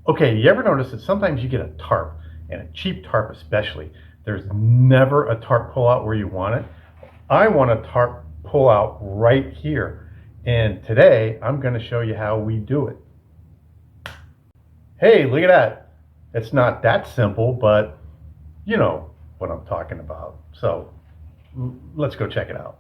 Okay, you ever notice that sometimes you get a tarp, and a cheap tarp especially, there's never a tarp pullout where you want it? I want a tarp pullout right here. And today I'm going to show you how we do it. Hey, look at that. It's not that simple, but you know what I'm talking about. So let's go check it out.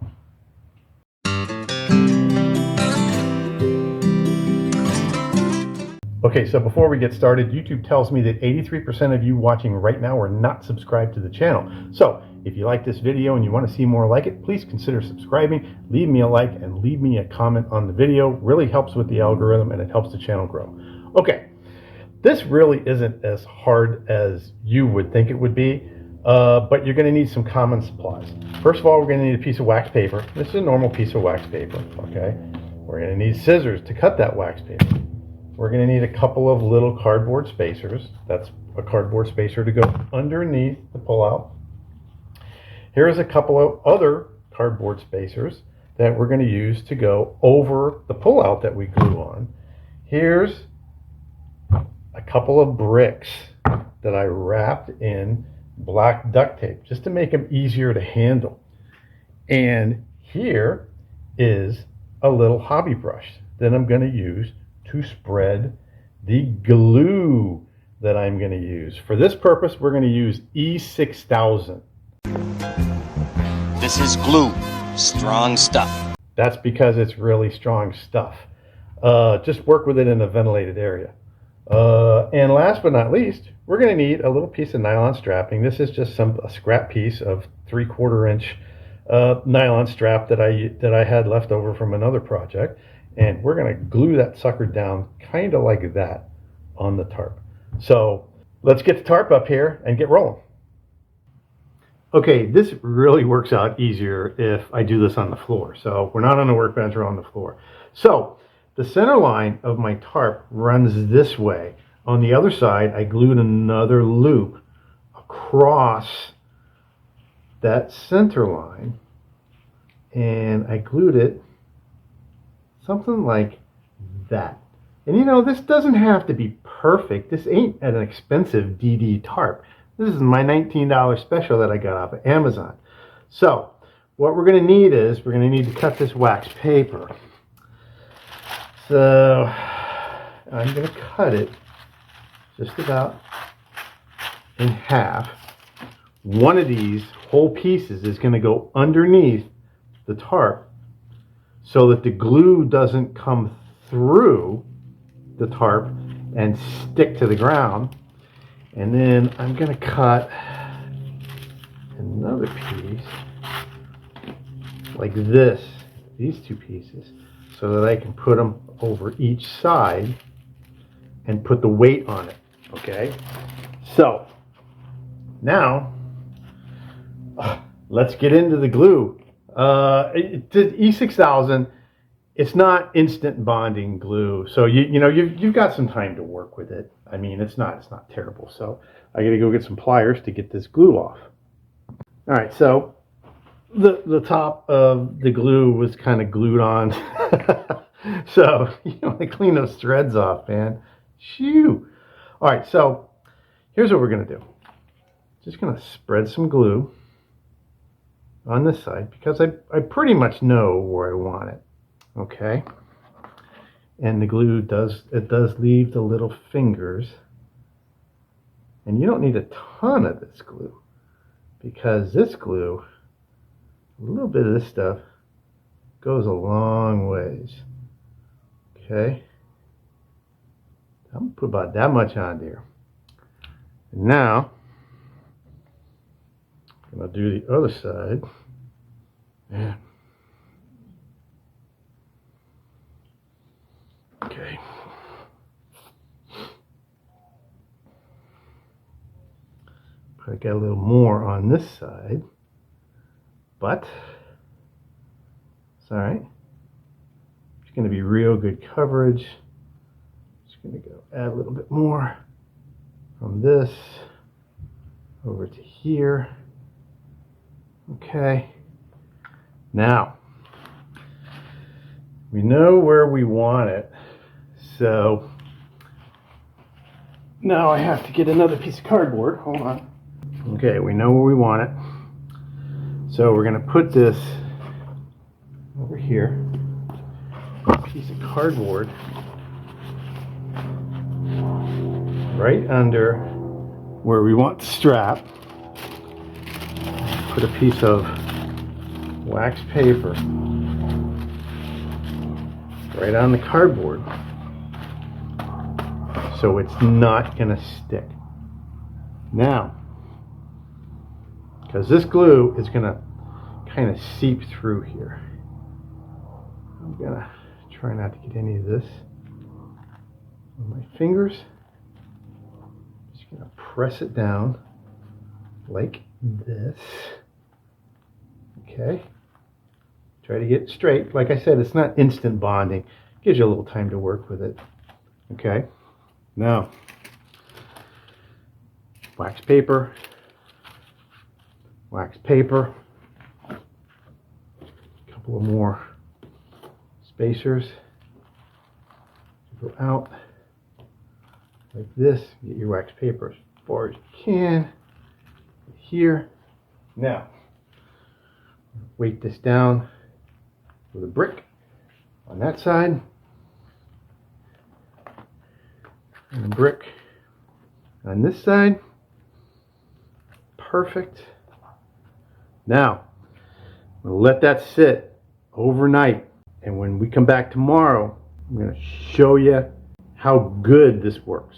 Okay, so before we get started, YouTube tells me that 83% of you watching right now are not subscribed to the channel. So if you like this video and you want to see more like it, please consider subscribing, leave me a like, and leave me a comment on the video. Really helps with the algorithm and it helps the channel grow. Okay, this really isn't as hard as you would think it would be, but you're going to need some common supplies. First of all, we're going to need a piece of wax paper. This is a normal piece of wax paper, okay? We're going to need scissors to cut that wax paper. We're going to need a couple of little cardboard spacers. That's a cardboard spacer to go underneath the pullout. Here's a couple of other cardboard spacers that we're going to use to go over the pullout that we glue on. Here's a couple of bricks that I wrapped in black duct tape just to make them easier to handle. And here is a little hobby brush that I'm going to use to spread the glue that I'm going to use. For this purpose, we're going to use E6000. This is glue, strong stuff. That's because it's really strong stuff. Just work with it in a ventilated area. And last but not least, we're going to need a little piece of nylon strapping. This is just a scrap piece of 3/4 inch nylon strap that I had left over from another project. And we're going to glue that sucker down kind of like that on the tarp. So let's get the tarp up here and get rolling. Okay, this really works out easier if I do this on the floor. So we're not on the workbench or on the floor. So the center line of my tarp runs this way. On the other side, I glued another loop across that center line, and I glued it something like that. And you know, this doesn't have to be perfect. This ain't an expensive DD tarp. This is my $19 special that I got off of Amazon. So what we're going to need is we're going to need to cut this wax paper. So I'm going to cut it just about in half. One of these whole pieces is going to go underneath the tarp so that the glue doesn't come through the tarp and stick to the ground. And then I'm going to cut another piece like this, these two pieces, so that I can put them over each side and put the weight on it, okay? So now let's get into the glue. E6000, it's not instant bonding glue, so you've got some time to work with it. I mean, it's not terrible. So I got to go get some pliers to get this glue off. All right, so the top of the glue was kind of glued on, so you want to clean those threads off, man. Shoo! All right, so here's what we're gonna do. Just gonna spread some glue on this side because I pretty much know where I want it, okay? And the glue does leave the little fingers, and you don't need a ton of this glue because this glue, a little bit of this stuff goes a long ways, okay? I'm gonna put about that much on there. And now I'm gonna do the other side. Yeah. Okay. I got a little more on this side, but it's all right. It's going to be real good coverage. Just going to go add a little bit more from this over to here. Okay. Now we know where we want it, so Now I have to get another piece of cardboard. Hold on. Okay, we know where we want it. So we're going to put this over here. A piece of cardboard right under where we want the strap. Put a piece of wax paper right on the cardboard so it's not going to stick. Now, because this glue is going to kind of seep through here, I'm going to try not to get any of this on my fingers. Just going to press it down like this. Okay. Try to get it straight. Like I said, it's not instant bonding. It gives you a little time to work with it. Okay. Now, wax paper, a couple of more spacers. Go out like this. Get your wax paper as far as you can. Here. Now, weight this down with a brick on that side and a brick on this side. Perfect. Now, we'll let that sit overnight, and when we come back tomorrow, I'm going to show you how good this works.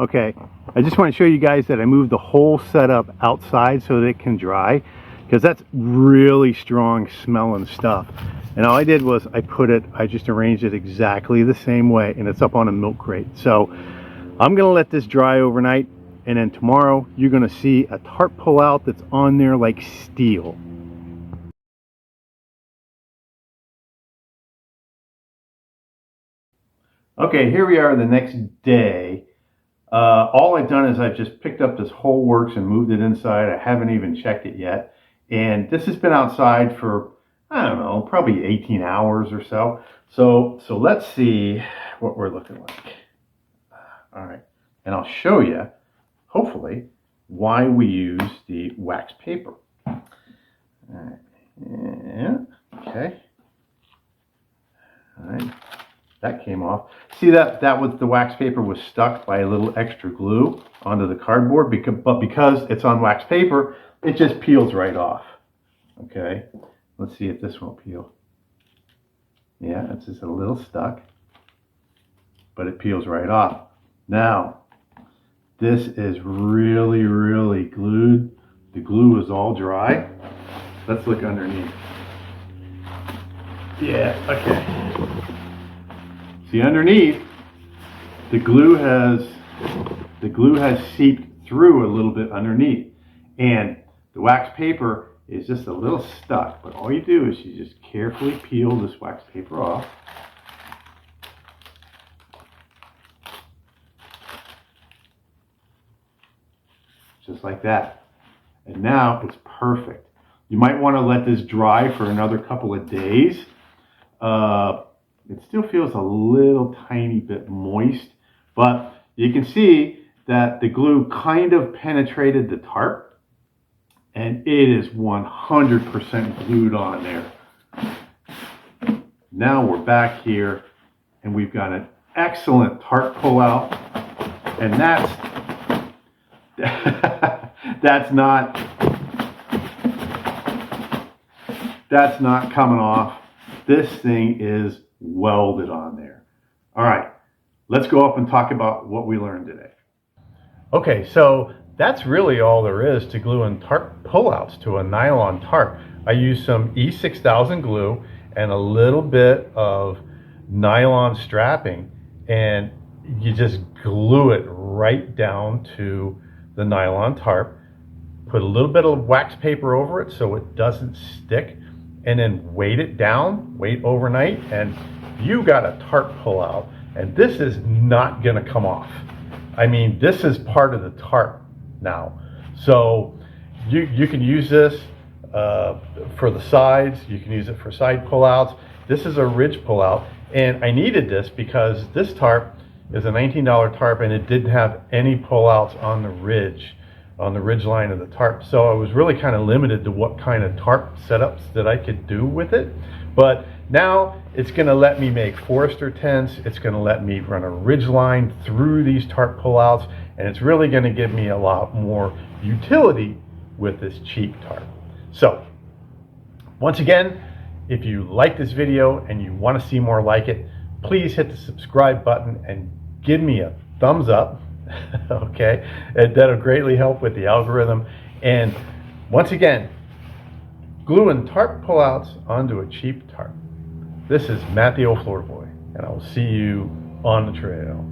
Okay, I just want to show you guys that I moved the whole setup outside so that it can dry, because that's really strong smelling stuff. And all I did was I just arranged it exactly the same way, and it's up on a milk crate. So I'm gonna let this dry overnight, and then tomorrow you're gonna see a tarp pull out that's on there like steel. Okay, here we are the next day. All I've done is I've just picked up this whole works and moved it inside. I haven't even checked it yet. And this has been outside for, I don't know, probably 18 hours or so. So let's see what we're looking like. All right. And I'll show you, hopefully, why we use the wax paper. All right. Yeah. Okay. All right. That came off. See that was the wax paper was stuck by a little extra glue onto the cardboard, but because it's on wax paper, it just peels right off. Okay, let's see if this won't peel. Yeah, it's just a little stuck, but it peels right off. Now, this is really, really glued. The glue is all dry. Let's look underneath. Yeah, okay. See, underneath, the glue has seeped through a little bit underneath, and the wax paper is just a little stuck. But all you do is you just carefully peel this wax paper off. Just like that. And now it's perfect. You might want to let this dry for another couple of days. It still feels a little tiny bit moist, but you can see that the glue kind of penetrated the tarp, and it is 100% glued on there. Now we're back here, and we've got an excellent tarp pullout, and that's not coming off. This thing is welded on there. All right, let's go up and talk about what we learned today. Okay, so that's really all there is to gluing tarp pullouts to a nylon tarp. I used some E6000 glue and a little bit of nylon strapping, and you just glue it right down to the nylon tarp. Put a little bit of wax paper over it so it doesn't stick, and then weight it down, wait overnight, and you got a tarp pullout. And this is not gonna come off. I mean, this is part of the tarp now. So you can use this for the sides, you can use it for side pullouts. This is a ridge pullout, and I needed this because this tarp is a $19 tarp, and it didn't have any pullouts on the ridge line of the tarp. So I was really kind of limited to what kind of tarp setups that I could do with it. But now it's going to let me make forester tents. It's going to let me run a ridge line through these tarp pullouts, and it's really going to give me a lot more utility with this cheap tarp. So once again, if you like this video and you want to see more like it, please hit the subscribe button and give me a thumbs up. Okay, that'll greatly help with the algorithm. And once again, gluing tarp pullouts onto a cheap tarp. This is Matt the Old Floor Boy, and I will see you on the trail.